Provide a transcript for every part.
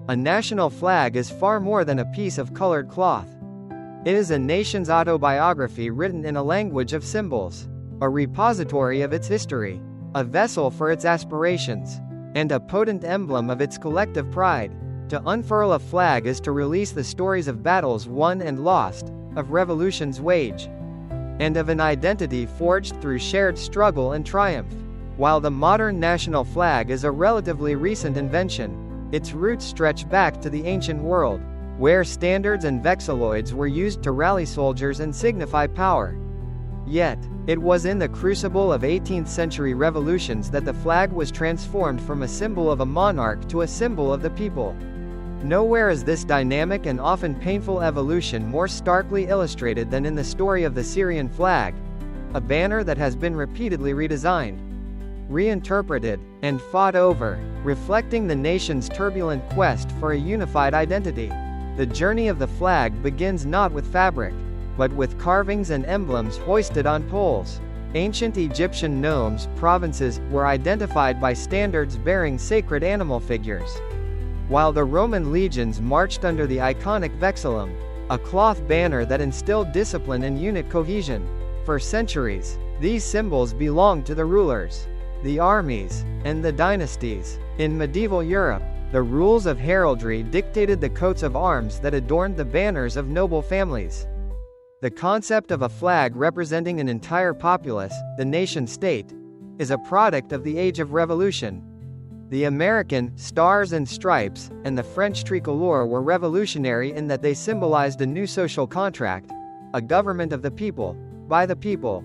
A national flag is far more than a piece of colored cloth. It is a nation's autobiography written in a language of symbols, a repository of its history, a vessel for its aspirations, and a potent emblem of its collective pride. To unfurl a flag is to release the stories of battles won and lost, of revolutions waged, and of an identity forged through shared struggle and triumph. While the modern national flag is a relatively recent invention, its roots stretch back to the ancient world, where standards and vexilloids were used to rally soldiers and signify power. Yet, it was in the crucible of 18th-century revolutions that the flag was transformed from a symbol of a monarch to a symbol of the people. Nowhere is this dynamic and often painful evolution more starkly illustrated than in the story of the Syrian flag, a banner that has been repeatedly redesigned, reinterpreted, and fought over, reflecting the nation's turbulent quest for a unified identity. The journey of the flag begins not with fabric, but with carvings and emblems hoisted on poles. Ancient Egyptian nomes, provinces, were identified by standards bearing sacred animal figures, while the Roman legions marched under the iconic vexillum, a cloth banner that instilled discipline and unit cohesion. For centuries, these symbols belonged to the rulers, the armies, and the dynasties. In medieval Europe, the rules of heraldry dictated the coats of arms that adorned the banners of noble families. The concept of a flag representing an entire populace, the nation-state, is a product of the Age of Revolution. The American Stars and Stripes and the French tricolore were revolutionary in that they symbolized a new social contract, a government of the people, by the people,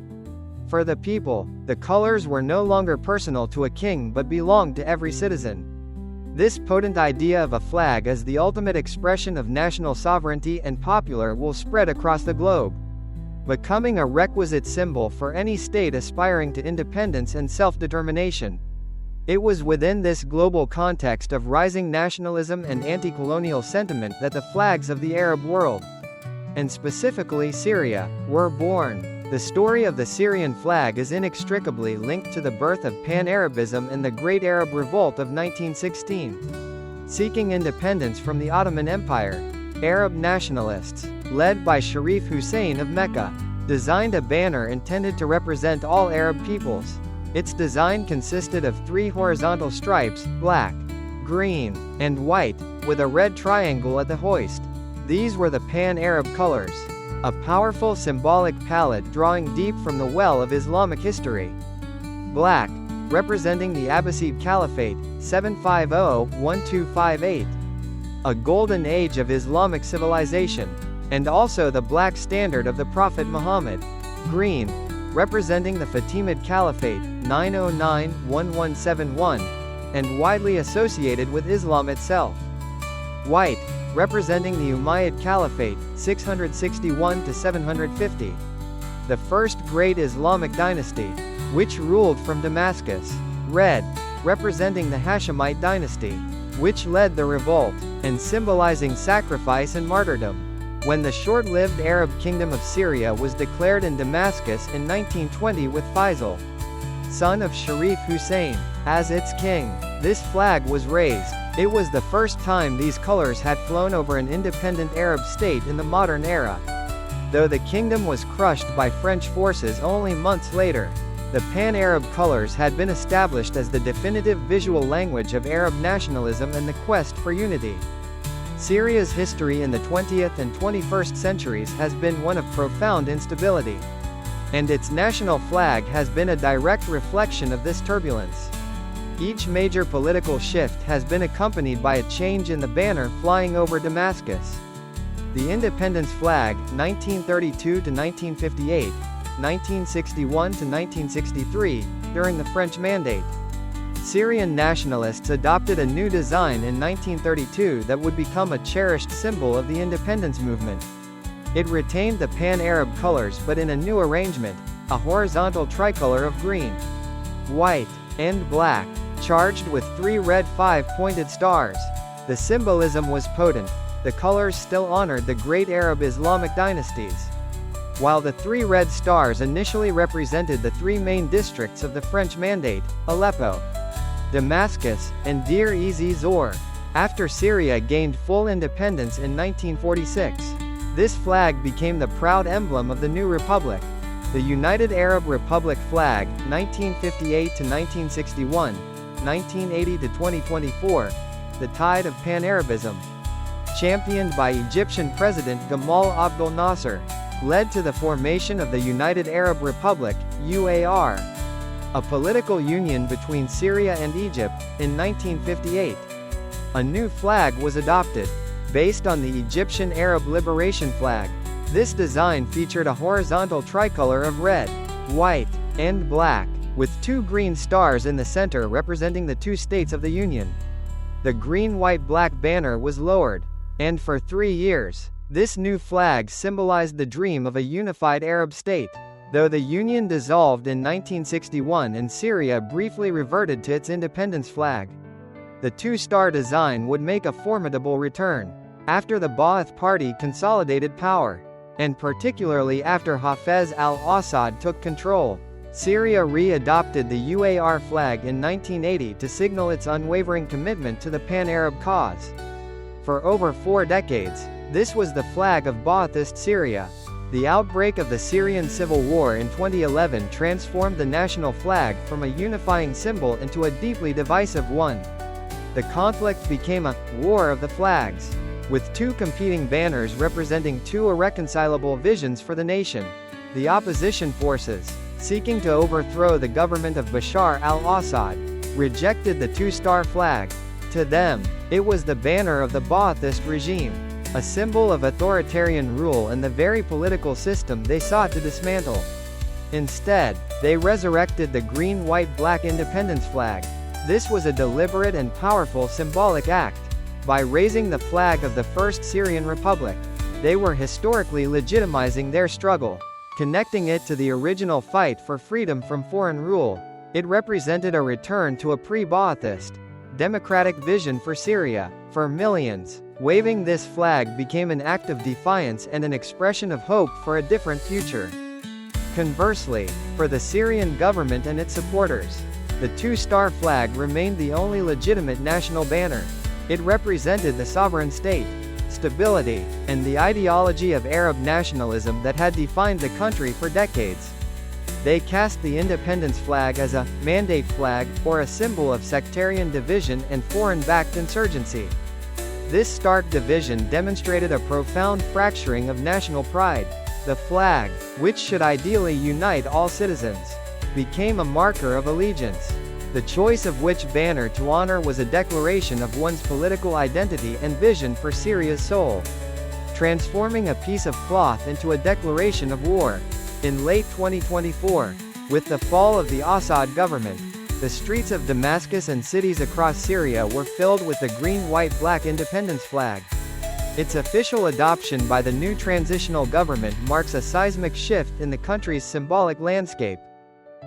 for the people. The colors were no longer personal to a king but belonged to every citizen. This potent idea of a flag as the ultimate expression of national sovereignty and popular will spread across the globe, becoming a requisite symbol for any state aspiring to independence and self-determination. It was within this global context of rising nationalism and anti-colonial sentiment that the flags of the Arab world, and specifically Syria, were born. The story of the Syrian flag is inextricably linked to the birth of Pan-Arabism and the Great Arab Revolt of 1916. Seeking independence from the Ottoman Empire, Arab nationalists, led by Sharif Hussein of Mecca, designed a banner intended to represent all Arab peoples. Its design consisted of 3 horizontal stripes, black, green, and white, with a red triangle at the hoist. These were the Pan-Arab colors, a powerful symbolic palette drawing deep from the well of Islamic history. Black, representing the Abbasid Caliphate, 750–1258, a golden age of Islamic civilization, and also the black standard of the Prophet Muhammad. Green, representing the Fatimid Caliphate, 909–1171, and widely associated with Islam itself. White, representing the Umayyad Caliphate, 661–750, the first great Islamic dynasty, which ruled from Damascus. Red, representing the Hashemite dynasty, which led the revolt, and symbolizing sacrifice and martyrdom, when the short-lived Arab kingdom of Syria was declared in Damascus in 1920 with Faisal, son of Sharif Hussein, as its king. This flag was raised. It was the first time these colors had flown over an independent Arab state in the modern era. Though the kingdom was crushed by French forces only months later, the Pan-Arab colors had been established as the definitive visual language of Arab nationalism and the quest for unity. Syria's history in the 20th and 21st centuries has been one of profound instability, and its national flag has been a direct reflection of this turbulence. Each major political shift has been accompanied by a change in the banner flying over Damascus. The independence flag, 1932–1958, 1961–1963, during the French Mandate. Syrian nationalists adopted a new design in 1932 that would become a cherished symbol of the independence movement. It retained the Pan-Arab colors but in a new arrangement, a horizontal tricolor of green, white, and black, charged with 3 red 5-pointed stars. The symbolism was potent. The colors still honored the great Arab Islamic dynasties, while the 3 red stars initially represented the 3 main districts of the French Mandate, Aleppo, Damascus, and Deir ez-Zor. After Syria gained full independence in 1946, this flag became the proud emblem of the new republic. The United Arab Republic flag, 1958 to 1961, 1980 to 2024, the tide of Pan-Arabism, championed by Egyptian President Gamal Abdel Nasser, led to the formation of the United Arab Republic, UAR, a political union between Syria and Egypt, in 1958. A new flag was adopted, based on the Egyptian Arab Liberation Flag. This design featured a horizontal tricolor of red, white, and black, with two green stars in the center representing the two states of the Union. The green-white-black banner was lowered, and for 3 years, this new flag symbolized the dream of a unified Arab state. Though the Union dissolved in 1961 and Syria briefly reverted to its independence flag, the two-star design would make a formidable return after the Ba'ath Party consolidated power, and particularly after Hafez al-Assad took control. Syria re-adopted the UAR flag in 1980 to signal its unwavering commitment to the pan-Arab cause. For over 4 decades, this was the flag of Ba'athist Syria. The outbreak of the Syrian civil war in 2011 transformed the national flag from a unifying symbol into a deeply divisive one. The conflict became a war of the flags, with two competing banners representing two irreconcilable visions for the nation. The opposition forces, seeking to overthrow the government of Bashar al-Assad, rejected the two-star flag. To them, it was the banner of the Ba'athist regime, a symbol of authoritarian rule and the very political system they sought to dismantle. Instead, they resurrected the green-white-black independence flag. This was a deliberate and powerful symbolic act. By raising the flag of the First Syrian Republic, they were historically legitimizing their struggle, connecting it to the original fight for freedom from foreign rule. It represented a return to a pre-Ba'athist, democratic vision for Syria. For millions, waving this flag became an act of defiance and an expression of hope for a different future. Conversely, for the Syrian government and its supporters, the two-star flag remained the only legitimate national banner. It represented the sovereign state, stability, and the ideology of Arab nationalism that had defined the country for decades. They cast the independence flag as a mandate flag, or a symbol of sectarian division and foreign-backed insurgency. This stark division demonstrated a profound fracturing of national pride. The flag, which should ideally unite all citizens, became a marker of allegiance, the choice of which banner to honor was a declaration of one's political identity and vision for Syria's soul, transforming a piece of cloth into a declaration of war. In late 2024, with the fall of the Assad government, the streets of Damascus and cities across Syria were filled with the green-white-black independence flag. Its official adoption by the new transitional government marks a seismic shift in the country's symbolic landscape.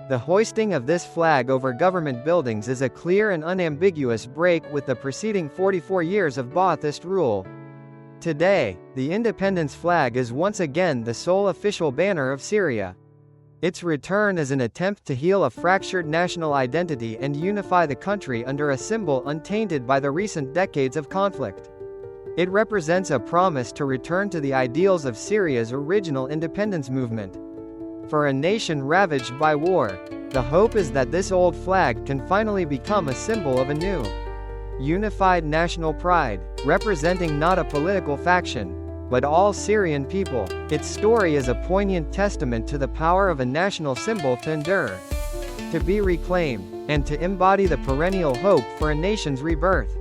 The hoisting of this flag over government buildings is a clear and unambiguous break with the preceding 44 years of Ba'athist rule. Today, the independence flag is once again the sole official banner of Syria. Its return is an attempt to heal a fractured national identity and unify the country under a symbol untainted by the recent decades of conflict. It represents a promise to return to the ideals of Syria's original independence movement. For a nation ravaged by war, the hope is that this old flag can finally become a symbol of a new, unified national pride, representing not a political faction, but all Syrian people. Its story is a poignant testament to the power of a national symbol to endure, to be reclaimed, and to embody the perennial hope for a nation's rebirth.